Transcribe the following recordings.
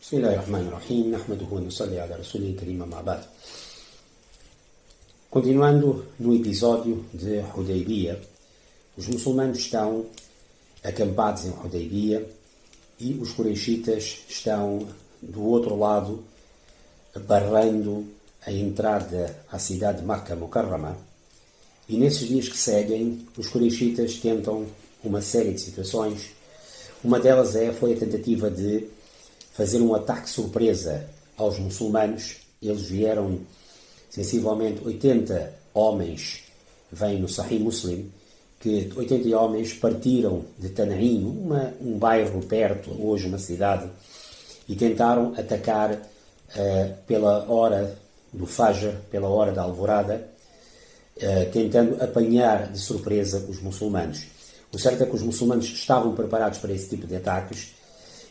Bismillahirrahmanirrahim, nahmaduhu wa nusalli ala rasulih karim amma ba'd. Continuando no episódio de Hudaybiyah, os muçulmanos estão acampados em Hudaybiyah e os Quraishitas estão do outro lado barrando a entrada à cidade de Makkah Mukarrama. E nesses dias que seguem, os Quraishitas tentam uma série de situações. Uma delas foi a tentativa de fazer um ataque surpresa aos muçulmanos. Eles vieram, sensivelmente, 80 homens, vem no Sahih Muslim, que 80 homens partiram de Tan'im, um bairro perto, hoje uma cidade, e tentaram atacar pela hora do Fajr, pela hora da alvorada, tentando apanhar de surpresa os muçulmanos. O certo é que os muçulmanos estavam preparados para esse tipo de ataques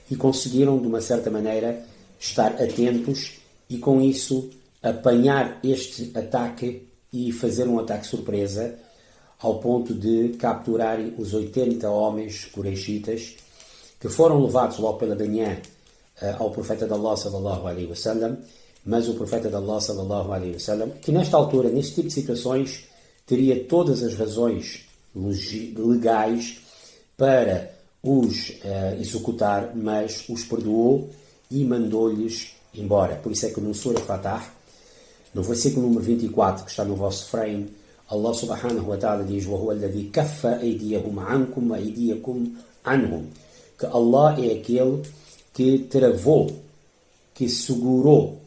e conseguiram, de uma certa maneira, estar atentos e, com isso, apanhar este ataque e fazer um ataque surpresa ao ponto de capturarem os 80 homens Quraishitas que foram levados logo pela manhã ao profeta de Allah sallallahu alaihi wasallam, mas o profeta de Allah sallallahu alaihi wasallam, que nesta altura, neste tipo de situações, teria todas as razões legais para os executar, mas os perdoou e mandou-lhes embora. Por isso é que no Surah Fatah, no versículo número 24, que está no vosso frame, Allah subhanahu wa ta'ala diz: وَهُوَ الَّذِي كَفَّ أَيْدِيَهُمْ عَنْكُمْ وَأَيْدِيَكُمْ عَنْهُمْ, que Allah é aquele que travou, que segurou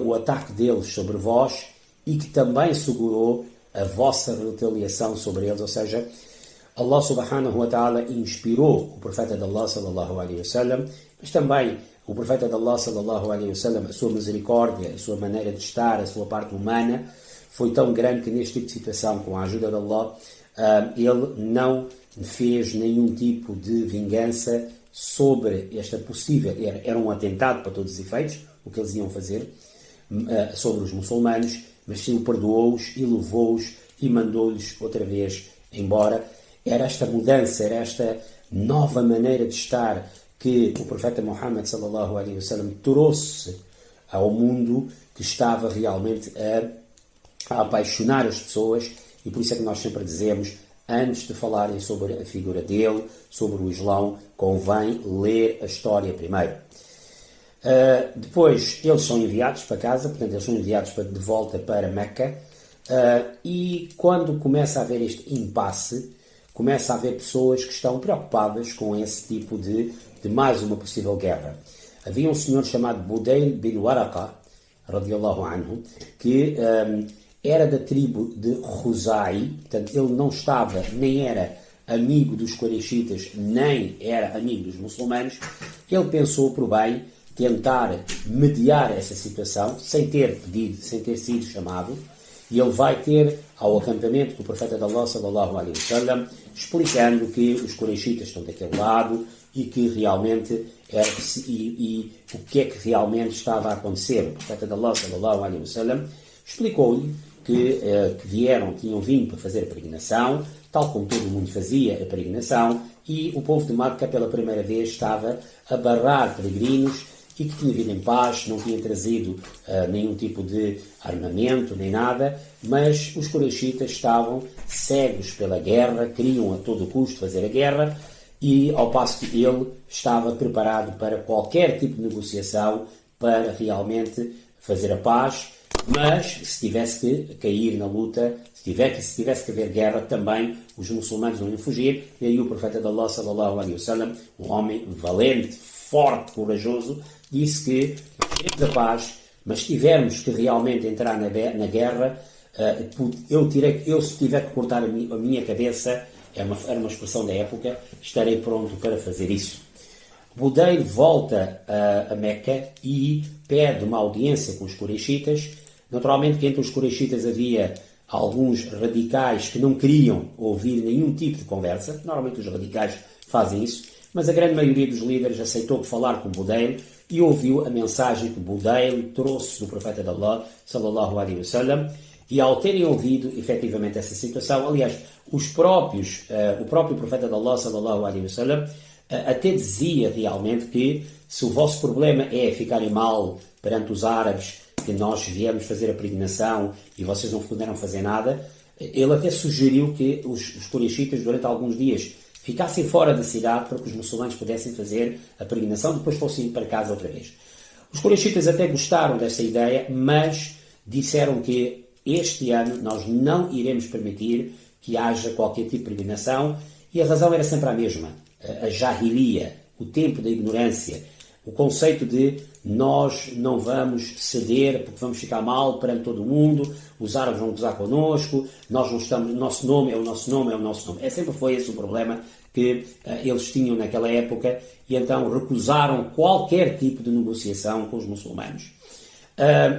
o ataque deles sobre vós e que também segurou a vossa retaliação sobre eles. Ou seja, Allah subhanahu wa ta'ala inspirou o profeta de Allah sallallahu alaihi wasallam, mas também o profeta de Allah sallallahu alaihi wasallam, a sua misericórdia, a sua maneira de estar, a sua parte humana, foi tão grande que neste tipo de situação, com a ajuda de Allah, ele não fez nenhum tipo de vingança sobre esta possível, era um atentado para todos os efeitos, o que eles iam fazer sobre os muçulmanos, mas sim perdoou-os e levou-os e mandou-lhes outra vez embora. Era esta mudança, era esta nova maneira de estar que o profeta Muhammad sallallahu alaihi wasallam trouxe ao mundo, que estava realmente a apaixonar as pessoas. E por isso é que nós sempre dizemos, antes de falarem sobre a figura dele, sobre o Islão, convém ler a história primeiro. Depois eles são enviados para casa, portanto eles são enviados de volta para Meca, e quando começa a haver este impasse, começa a haver pessoas que estão preocupadas com esse tipo de mais uma possível guerra. Havia um senhor chamado Budayl bin Waraqa, radiyallahu anhu, que era da tribo de Khuzai, portanto ele não estava, nem era amigo dos Quraishitas, nem era amigo dos muçulmanos. Ele pensou por bem tentar mediar essa situação, sem ter pedido, sem ter sido chamado, e ele vai ter ao acampamento do profeta de Allah sallallahu alaihi wasallam, explicando que os Quraishitas estão daquele lado e que realmente e o que é que realmente estava a acontecer. O profeta de Allah sallallahu alaihi wasallam explicou-lhe que tinham vindo para fazer a peregrinação, tal como todo mundo fazia a peregrinação, e o povo de Meca pela primeira vez estava a barrar peregrinos e que tinha vindo em paz, não tinha trazido nenhum tipo de armamento, nem nada, mas os Quraishitas estavam cegos pela guerra, queriam a todo custo fazer a guerra, e ao passo que ele estava preparado para qualquer tipo de negociação para realmente fazer a paz, mas se tivesse que cair na luta, se tivesse que haver guerra, também os muçulmanos não iam fugir. E aí o profeta de Allah sallallahu alaihi wasallam, um homem valente, forte, corajoso, disse que queremos a paz, mas se tivermos que realmente entrar na guerra, eu se tiver que cortar a minha cabeça, era uma expressão da época, estarei pronto para fazer isso. Budayl volta a Meca e pede uma audiência com os Quraishitas. Naturalmente que entre os Quraishitas havia alguns radicais que não queriam ouvir nenhum tipo de conversa. Normalmente os radicais fazem isso, mas a grande maioria dos líderes aceitou falar com Budayl e ouviu a mensagem que Budayl trouxe do profeta de Allah sallallahu alaihi wasallam. E ao terem ouvido efetivamente essa situação, aliás, o próprio profeta de Allah sallallahu alaihi wasallam até dizia realmente que se o vosso problema é ficarem mal perante os árabes, que nós viemos fazer a peregrinação e vocês não puderam fazer nada, ele até sugeriu que os Qurayshitas durante alguns dias ficassem fora da cidade para que os muçulmanos pudessem fazer a peregrinação e depois fossem para casa outra vez. Os Qurayshitas até gostaram dessa ideia, mas disseram que este ano nós não iremos permitir que haja qualquer tipo de peregrinação, e a razão era sempre a mesma. A Jahiliya, o tempo da ignorância, o conceito de nós não vamos ceder porque vamos ficar mal perante todo o mundo, os árabes vão gozar connosco, nós não estamos, nosso nome é o nosso nome, é o nosso nome. Sempre foi esse o problema que eles tinham naquela época, e então recusaram qualquer tipo de negociação com os muçulmanos.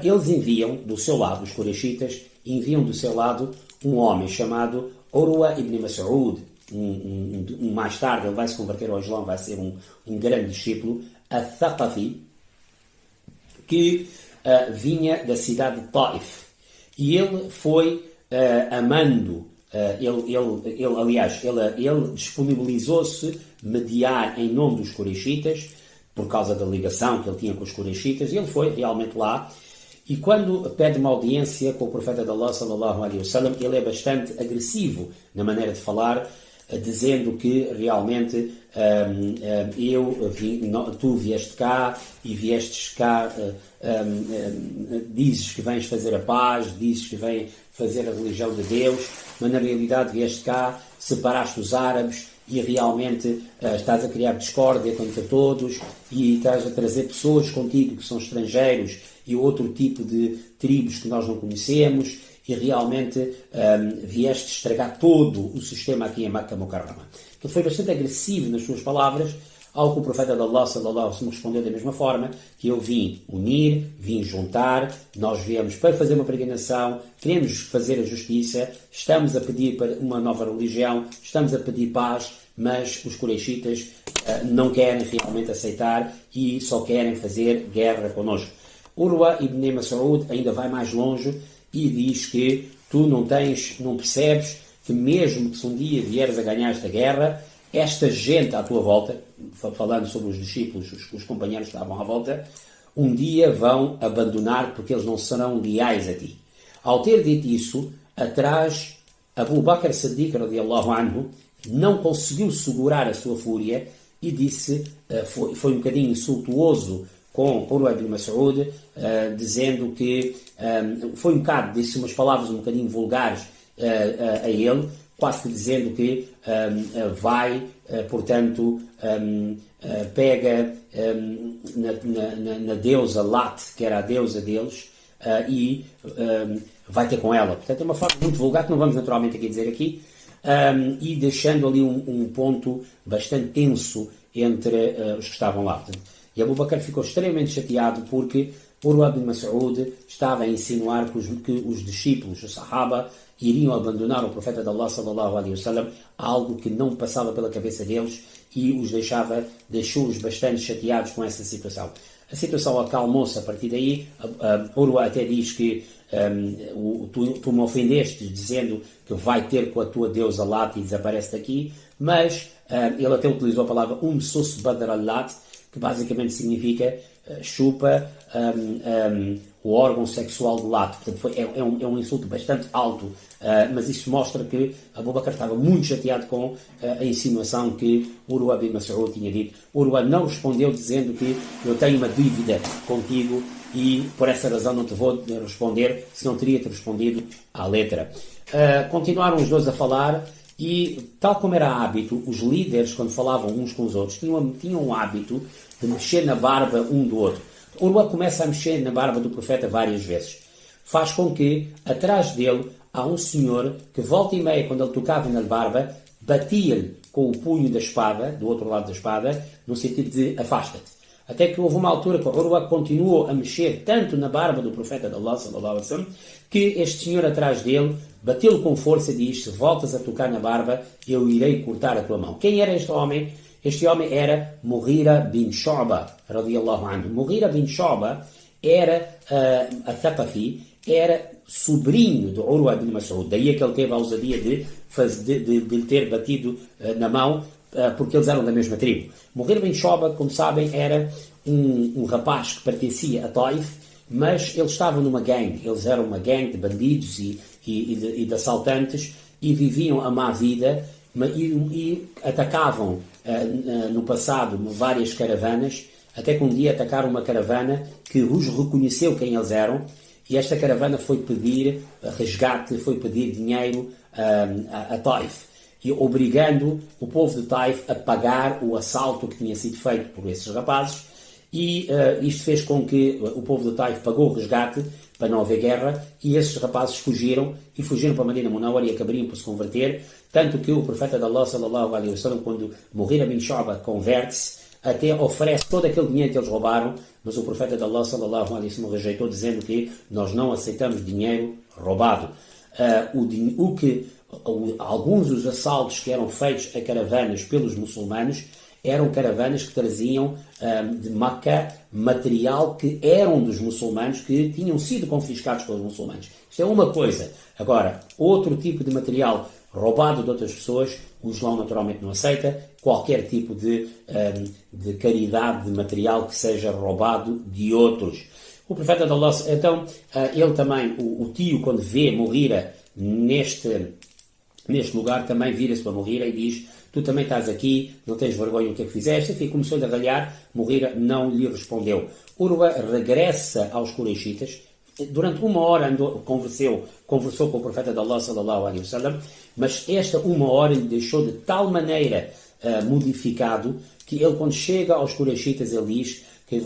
Eles enviam do seu lado, os Qurayshitas, enviam do seu lado um homem chamado Urwa ibn Mas'ud. Mais tarde ele vai se converter ao Islão, vai ser um grande discípulo, Al-Thaqafi, que vinha da cidade de Taif. E ele foi amando, ele disponibilizou-se mediar em nome dos Qurayshitas, por causa da ligação que ele tinha com os Qurayshitas, e ele foi realmente lá. E quando pede uma audiência com o profeta de Allah, sallallahu alaihi wasallam, ele é bastante agressivo na maneira de falar, dizendo que realmente tu vieste cá e viestes cá, dizes que vens fazer a paz, dizes que vens fazer a religião de Deus, mas na realidade vieste cá, separaste os árabes e realmente estás a criar discórdia contra todos e estás a trazer pessoas contigo que são estrangeiros e outro tipo de tribos que nós não conhecemos, e realmente vieste estragar todo o sistema aqui em Makkah Mukarrama. Ele foi bastante agressivo nas suas palavras, ao que o profeta de Allah sallallahu alaihi wasallam respondeu da mesma forma, que eu vim unir, vim juntar, nós viemos para fazer uma peregrinação, queremos fazer a justiça, estamos a pedir para uma nova religião, estamos a pedir paz, mas os Qurayshitas não querem realmente aceitar e só querem fazer guerra connosco. Urwa ibn Mas'ud ainda vai mais longe e diz que tu não percebes que mesmo que se um dia vieres a ganhar esta guerra, esta gente à tua volta, falando sobre os discípulos, os companheiros que estavam à volta, um dia vão abandonar porque eles não serão leais a ti. Ao ter dito isso, atrás, Abu Bakr Siddiq radiyallahu anhu não conseguiu segurar a sua fúria e disse, foi um bocadinho insultuoso com Urwa ibn Mas'ud, dizendo que foi um bocado, disse umas palavras um bocadinho vulgares a ele, quase que dizendo que portanto, pega na deusa Lat, que era a deusa deles, e vai ter com ela. Portanto, é uma forma muito vulgar que não vamos naturalmente aqui dizer aqui, e deixando ali um ponto bastante tenso entre os que estavam lá. Portanto, e Abu Bakr ficou extremamente chateado porque Urwa ibn Mas'ud estava a insinuar que os discípulos, os Sahaba, iriam abandonar o profeta de Allah sallallahu alaihi wasallam, algo que não passava pela cabeça deles e deixou-os bastante chateados com essa situação. A situação acalmou-se a partir daí. Urwa até diz que tu me ofendeste dizendo que vai ter com a tua deusa Lat e desaparece daqui, mas ele até utilizou a palavra Sus Badr al-Lat, que basicamente significa chupa o órgão sexual do Lat. Portanto, é um insulto bastante alto, mas isso mostra que Abu Bakr estava muito chateado com a insinuação que Urwa ibn Mas'ud tinha dito. Urwa não respondeu dizendo que eu tenho uma dívida contigo e por essa razão não te vou responder, senão teria-te respondido à letra. Continuaram os dois a falar e, tal como era hábito, os líderes, quando falavam uns com os outros, tinham um hábito de mexer na barba um do outro. Urwa começa a mexer na barba do profeta várias vezes. Faz com que, atrás dele, há um senhor que, volta e meia, quando ele tocava na barba, batia-lhe com o punho da espada, do outro lado da espada, no sentido de afasta-te. Até que houve uma altura que Urwa continuou a mexer tanto na barba do profeta de Allah, sallallahu alaihi wasallam, que este senhor atrás dele bateu-lhe com força e diz: se voltas a tocar na barba, eu irei cortar a tua mão. Quem era este homem? Este homem era Mughira bin Shu'ba, radiyallahu anhu. Mughira bin Shu'ba era a Thaqafi, era sobrinho de Urwa ibn Mas'ud. Daí é que ele teve a ousadia de lhe ter batido na mão, porque eles eram da mesma tribo. Mughira bin Shu'ba, como sabem, era um rapaz que pertencia a Taif, mas ele estava numa gangue. Eles eram uma gangue de bandidos e de assaltantes e viviam a má vida e atacavam no passado várias caravanas, até que um dia atacaram uma caravana que os reconheceu quem eles eram, e esta caravana foi pedir resgate, foi pedir dinheiro a Taif, e obrigando o povo de Taif a pagar o assalto que tinha sido feito por esses rapazes, e isto fez com que o povo de Taif pagou o resgate para não haver guerra, e esses rapazes fugiram para Medina Munawwara e acabariam por se converter, tanto que o profeta de Allah, sallallahu alaihi wasallam, quando Mughira bin Shu'ba converte-se, até oferece todo aquele dinheiro que eles roubaram, mas o profeta de Allah, sallallahu alaihi wasallam, rejeitou, dizendo que nós não aceitamos dinheiro roubado. Alguns dos assaltos que eram feitos a caravanas pelos muçulmanos eram caravanas que traziam de Meca material que eram dos muçulmanos, que tinham sido confiscados pelos muçulmanos. Isto é uma coisa. Agora, outro tipo de material roubado de outras pessoas, o Islão naturalmente não aceita qualquer tipo de caridade de material que seja roubado de outros. O profeta de Allah, então, ele também, o tio, quando vê Mughira neste lugar, também vira-se para Mughira e diz: tu também estás aqui, não tens vergonha do que é que fizeste? Enfim, começou-lhe a ralhar. Mughira não lhe respondeu. Urwa regressa aos Quraishitas. Durante uma hora conversou com o profeta de Allah, sallallahu alaihi wasallam, mas esta uma hora lhe deixou de tal maneira modificado, que ele, quando chega aos Quraishitas, ele diz que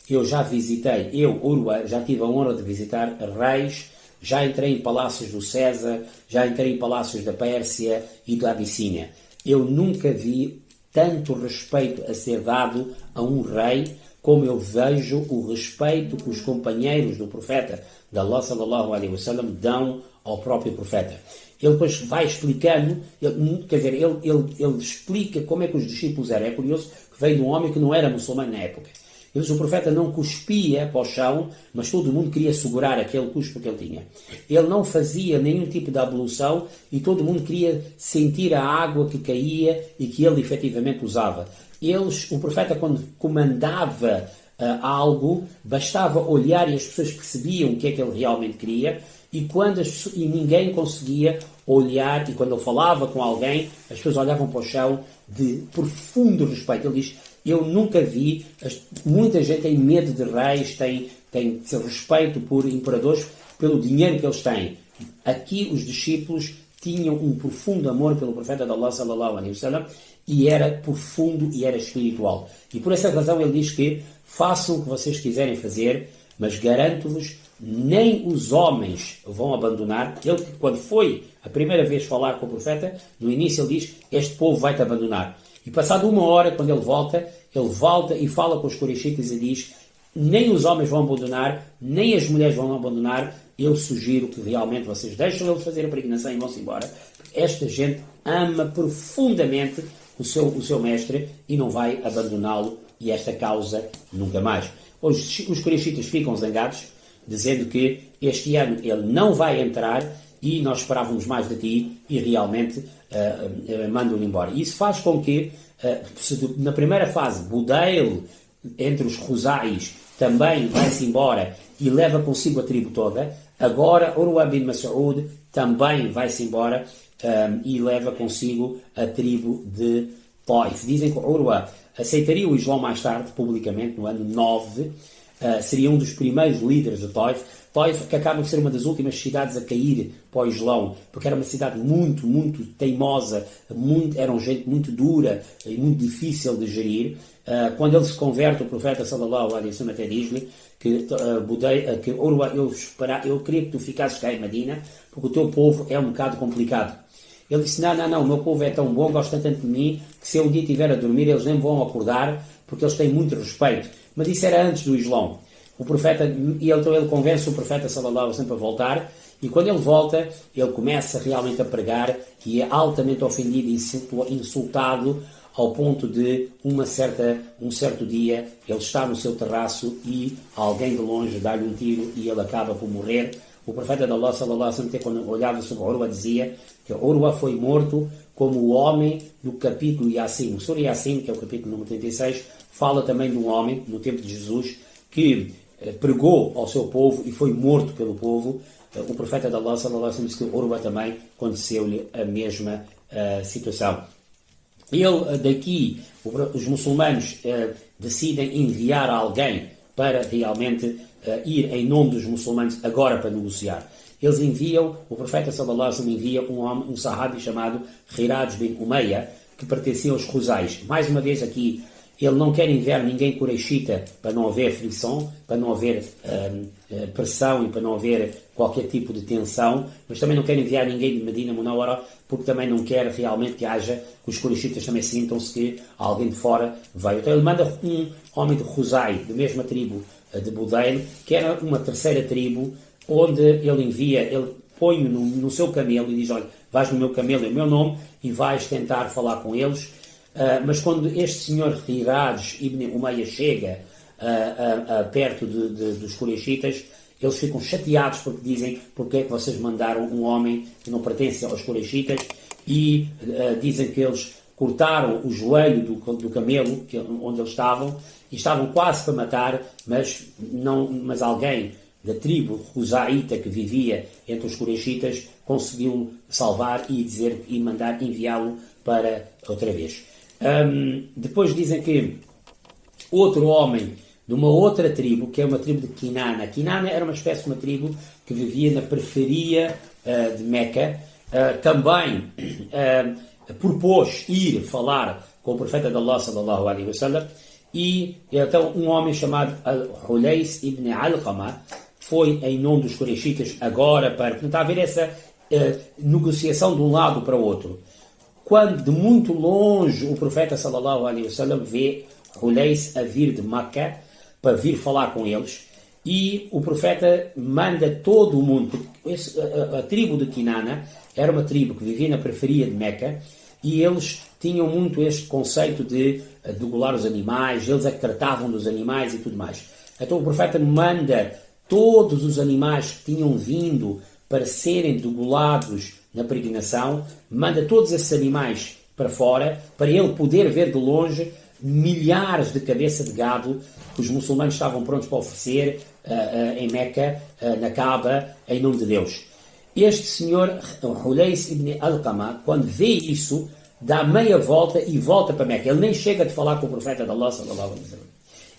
eu já visitei, Urwa, já tive a honra de visitar reis, já entrei em palácios do César, já entrei em palácios da Pérsia e da Abissínia. Eu nunca vi tanto respeito a ser dado a um rei como eu vejo o respeito que os companheiros do profeta de Allah, sallallahu alaihi wasallam, dão ao próprio profeta. Ele depois vai explicando, ele explica como é que os discípulos eram. É curioso que veio de um homem que não era muçulmano na época. Ele diz: o profeta não cuspia para o chão, mas todo mundo queria segurar aquele cuspo que ele tinha. Ele não fazia nenhum tipo de ablução e todo mundo queria sentir a água que caía e que ele efetivamente usava. O profeta, quando comandava algo, bastava olhar e as pessoas percebiam o que é que ele realmente queria, e ninguém conseguia olhar, e quando ele falava com alguém, as pessoas olhavam para o chão de profundo respeito. Ele diz: eu nunca vi, muita gente tem medo de reis, tem respeito por imperadores, pelo dinheiro que eles têm. Aqui os discípulos tinham um profundo amor pelo profeta de Allah, sallallahu alaihi wasallam, e era profundo e era espiritual. E por essa razão ele diz que façam o que vocês quiserem fazer, mas garanto-vos, nem os homens vão abandonar. Ele, quando foi a primeira vez falar com o profeta, no início ele diz: este povo vai-te abandonar. E passado uma hora, quando ele volta e fala com os Quraishitas e diz: nem os homens vão abandonar, nem as mulheres vão abandonar. Eu sugiro que realmente vocês deixem eles fazer a peregrinação e vão-se embora. Esta gente ama profundamente o seu mestre e não vai abandoná-lo, e esta causa nunca mais. Hoje os Quraishitas ficam zangados, dizendo que este ano ele não vai entrar e nós esperávamos mais de ti, e realmente mandam-lhe embora. Isso faz com que, na primeira fase, Budail, entre os Khuzais, também vai-se embora e leva consigo a tribo toda. Agora Urwa bin Mas'ud também vai-se embora e leva consigo a tribo de Taif. Dizem que Urwa aceitaria o Islão mais tarde, publicamente, no ano 9, seria um dos primeiros líderes de Taif. Taif, que acaba de ser uma das últimas cidades a cair para o Islão, porque era uma cidade muito, muito teimosa, eram gente muito dura e muito difícil de gerir. Quando ele se converte, o profeta sallallahu alaihi wasallam até diz-lhe que Urwa, eu queria que tu ficasses cá em Medina, porque o teu povo é um bocado complicado. Ele disse: não, o meu povo é tão bom, gosta tanto de mim, que se eu um dia estiver a dormir, eles nem vão acordar, porque eles têm muito respeito. Mas isso era antes do Islão. O profeta, então ele convence o profeta sallallahu alaihi wasallam a voltar, e quando ele volta, ele começa realmente a pregar, e é altamente ofendido e insultado, ao ponto de um certo dia ele está no seu terraço e alguém de longe dá-lhe um tiro e ele acaba por morrer. O profeta de Allah sallallahu alaihi wasallam, quando olhava sobre Urwa, dizia que Urwa foi morto como o homem do capítulo Yassin. O Surah Yassin, que é o capítulo número 36, fala também de um homem, no tempo de Jesus, que pregou ao seu povo e foi morto pelo povo. O profeta de Allah, sallallahu alaihi wasallam, disse que Urwa também aconteceu-lhe a mesma situação. Ele, daqui, os muçulmanos decidem enviar alguém para realmente ir em nome dos muçulmanos agora para negociar. Eles enviam, o profeta sallallahu alaihi wasallam envia um sahabi chamado Hiraj bin Umayya, que pertencia aos Khuzais. Mais uma vez aqui, ele não quer enviar ninguém qurayshita para não haver fricção, para não haver pressão e para não haver qualquer tipo de tensão, mas também não quer enviar ninguém de Medina Munawwara, porque também não quer realmente que os qurayshitas também sintam-se que alguém de fora veio. Então ele manda um homem de Khuzai, da mesma tribo de Budail, que era uma terceira tribo, onde ele põe-o no seu camelo e diz, olha, vais no meu camelo, é o meu nome, e vais tentar falar com eles. Mas quando este senhor Hiraj ibn Umayya chega perto dos qurayshitas, eles ficam chateados porque dizem, porque é que vocês mandaram um homem que não pertence aos qurayshitas, e dizem que eles cortaram o joelho do camelo onde eles estavam, e estavam quase para matar, mas alguém da tribo Khuzaita que vivia entre os qurayshitas conseguiu salvar e mandar enviá-lo para outra vez. Depois dizem que outro homem de uma outra tribo, que é uma tribo de Kinana. Kinana era uma espécie de uma tribo que vivia na periferia de Meca. Também propôs ir falar com o profeta de Allah, sallallahu alaihi wasallam, e então um homem chamado Hulais ibn Alqama foi em nome dos qurayshitas agora para tentar haver essa negociação de um lado para o outro. Quando de muito longe o profeta sallallahu alaihi wasallam vê Hulais a vir de Meca para vir falar com eles, e o profeta manda todo o mundo, porque a tribo de Kinana era uma tribo que vivia na periferia de Meca, e eles tinham muito este conceito de degolar os animais, eles é que tratavam dos animais e tudo mais. Então o profeta manda todos os animais que tinham vindo para serem degolados na peregrinação, manda todos esses animais para fora, para ele poder ver de longe milhares de cabeças de gado que os muçulmanos estavam prontos para oferecer em Meca, na Kaaba, em nome de Deus. Este senhor, Hulais ibn Alqama, quando vê isso, dá meia volta e volta para Meca. Ele nem chega de falar com o profeta de Allah, sallallahu alaihi wasallam.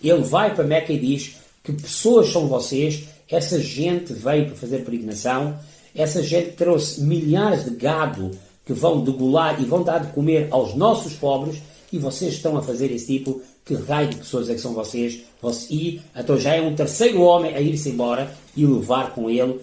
Ele vai para Meca e diz: que pessoas são vocês? Essa gente veio para fazer peregrinação, essa gente trouxe milhares de gado que vão degolar e vão dar de comer aos nossos pobres, e vocês estão a fazer esse tipo, que raio de pessoas é que são vocês? E então já é um terceiro homem a ir-se embora e levar com ele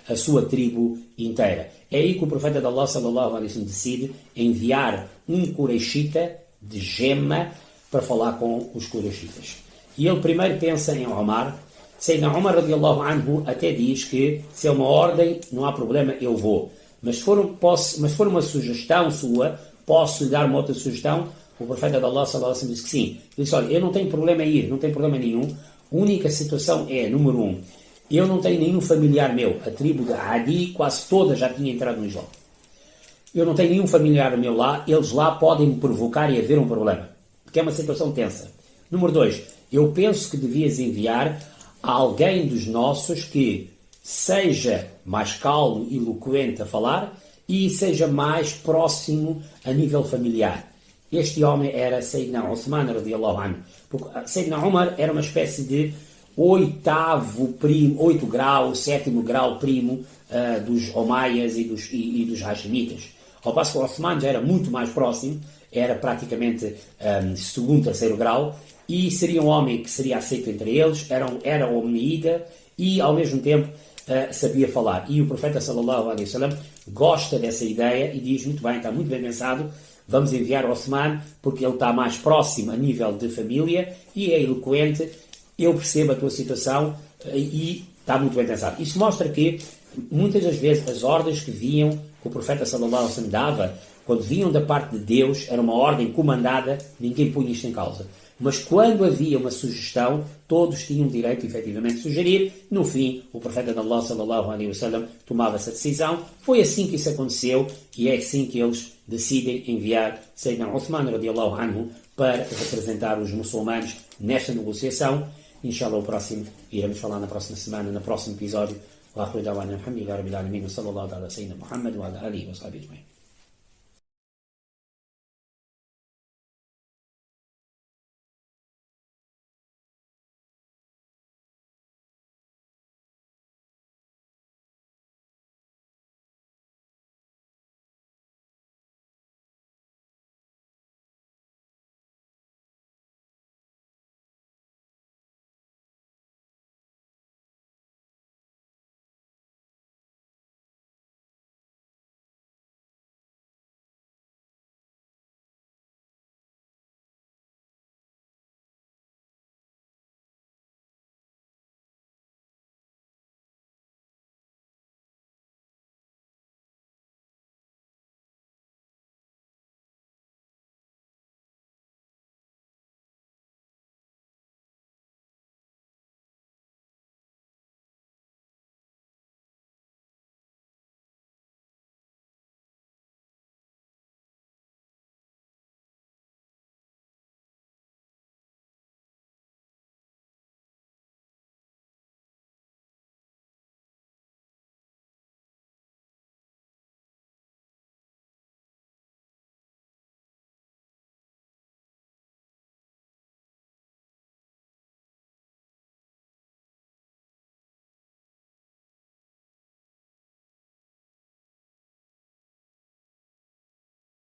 a sua tribo inteira. É aí que o profeta de Allah, sallallahu alaihi wasallam, decide enviar um qurayshita de Gema para falar com os qurayshitas. E ele primeiro pensa em Omar. Sayyidina Umar radiallahu anhu até diz que se é uma ordem, não há problema, eu vou. Mas se for uma sugestão sua, posso lhe dar uma outra sugestão? O profeta de Allah, sallallahu alaihi wasallam, disse que sim. Ele disse: olha, eu não tenho problema em ir, não tenho problema nenhum. A única situação é, número 1, eu não tenho nenhum familiar meu. A tribo de Adi quase toda já tinha entrado no Islã. Eu não tenho nenhum familiar meu lá, eles lá podem me provocar e haver um problema. Porque é uma situação tensa. Número 2, eu penso que devias enviar alguém dos nossos que seja mais calmo e eloquente a falar e seja mais próximo a nível familiar. Este homem era Sayyidina Uthman radiallahu anhu. Porque Sayyidina Umar era uma espécie de 8º grau, 7º grau primo dos Omaias e dos Hashemitas. Ao passo que o Uthman já era muito mais próximo, era praticamente 2º, 3º grau, e seria um homem que seria aceito entre eles, era omeída e ao mesmo tempo sabia falar. E o profeta sallallahu alaihi wasallam gosta dessa ideia e diz: muito bem, está muito bem pensado, vamos enviar Uthman porque ele está mais próximo a nível de família e é eloquente, eu percebo a tua situação e está muito bem pensado. Isto mostra que muitas das vezes as ordens que vinham, que o profeta sallallahu alaihi wasallam dava, quando vinham da parte de Deus, era uma ordem comandada, ninguém punha isto em causa. Mas quando havia uma sugestão, todos tinham direito, efetivamente, de sugerir. No fim, o profeta de Allah, sallallahu alaihi wasallam, tomava essa decisão. Foi assim que isso aconteceu e é assim que eles decidem enviar Sayyidina Uthman, radiallahu anhu, para representar os muçulmanos nesta negociação. Inshallah, o próximo iremos falar na próxima semana, no próximo episódio. وآخر دعوانا الحمد لله رب العالمين وصلى الله على سيدنا محمد وعلى آله وصحبه أجمعين.